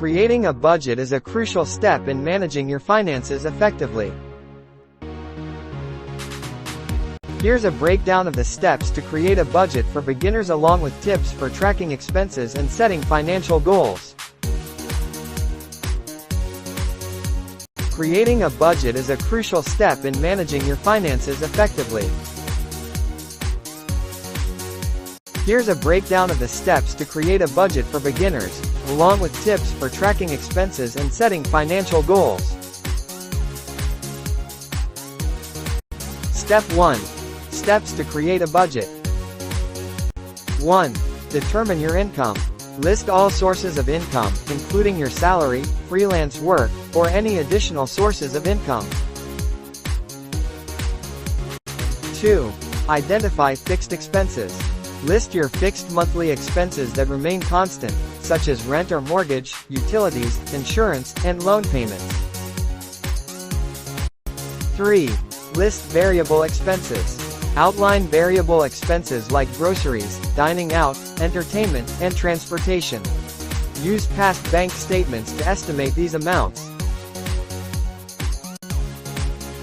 Creating a budget is a crucial step in managing your finances effectively. Here's a breakdown of the steps to create a budget for beginners along with tips for tracking expenses and setting financial goals. Creating a budget is a crucial step in managing your finances effectively. Here's a breakdown of the steps to create a budget for beginners, along with tips for tracking expenses and setting financial goals. Step 1. Steps to create a budget. 1. Determine your income. List all sources of income, including your salary, freelance work, or any additional sources of income. 2. Identify fixed expenses. List your fixed monthly expenses that remain constant, such as rent or mortgage, utilities, insurance, and loan payments. 3. List variable expenses. Outline variable expenses like groceries, dining out, entertainment, and transportation. Use past bank statements to estimate these amounts.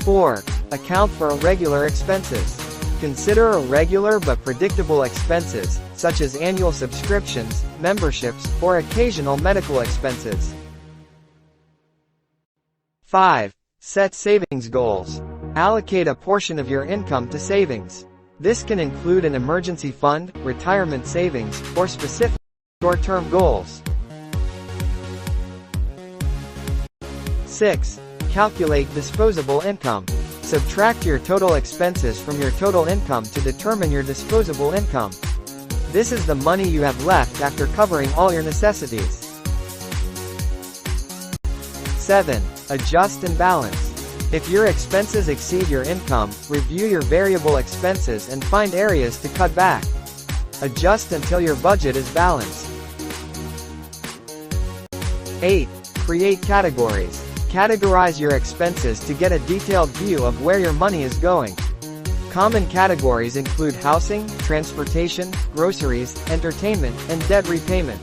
4. Account for irregular expenses. Consider irregular but predictable expenses, such as annual subscriptions, memberships, or occasional medical expenses. 5. Set savings goals. Allocate a portion of your income to savings. This can include an emergency fund, retirement savings, or specific short-term goals. 6. Calculate disposable income. Subtract your total expenses from your total income to determine your disposable income. This is the money you have left after covering all your necessities. 7. Adjust and balance. If your expenses exceed your income, review your variable expenses and find areas to cut back. Adjust until your budget is balanced. 8. Create categories. Categorize your expenses to get a detailed view of where your money is going. Common categories include housing, transportation, groceries, entertainment, and debt repayment.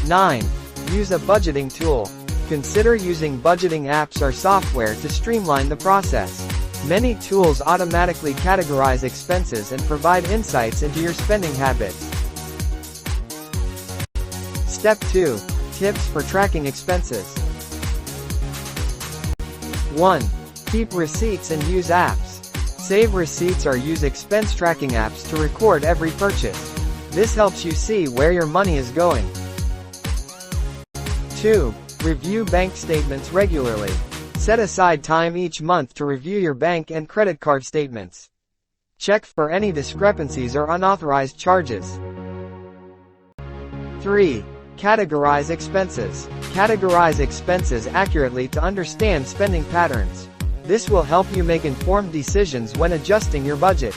9. Use a budgeting tool. Consider using budgeting apps or software to streamline the process. Many tools automatically categorize expenses and provide insights into your spending habits. Step 2. Tips for tracking expenses. 1. Keep receipts and use apps. Save receipts or use expense tracking apps to record every purchase. This helps you see where your money is going. 2. Review bank statements regularly. Set aside time each month to review your bank and credit card statements. Check for any discrepancies or unauthorized charges. 3. Categorize expenses. Categorize expenses accurately to understand spending patterns. This will help you make informed decisions when adjusting your budget.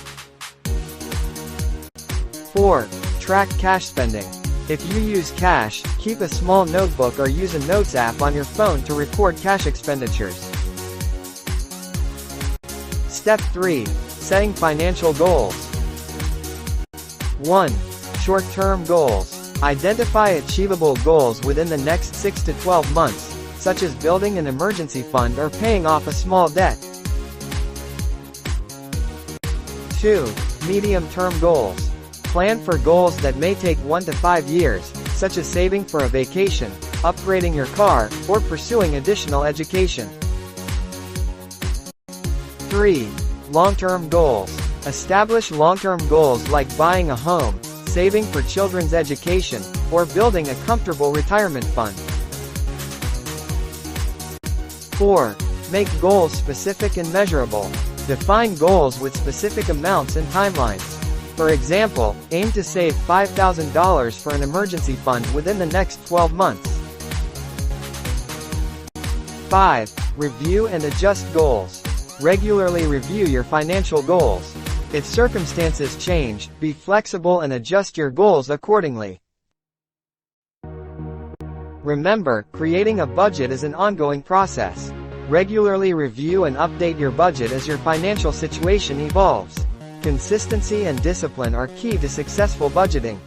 4. Track cash spending. If you use cash, keep a small notebook or use a notes app on your phone to record cash expenditures. Step 3. Setting financial goals. 1. Short-term goals. Identify achievable goals within the next 6 to 12 months, such as building an emergency fund or paying off a small debt. 2. Medium-term goals. Plan for goals that may take 1 to 5 years, such as saving for a vacation, upgrading your car, or pursuing additional education. 3. Long-term goals. Establish long-term goals like buying a home, saving for children's education, or building a comfortable retirement fund. 4. Make goals specific and measurable. Define goals with specific amounts and timelines. For example, aim to save $5,000 for an emergency fund within the next 12 months. 5. Review and adjust goals. Regularly review your financial goals. If circumstances change, be flexible and adjust your goals accordingly. Remember, creating a budget is an ongoing process. Regularly review and update your budget as your financial situation evolves. Consistency and discipline are key to successful budgeting.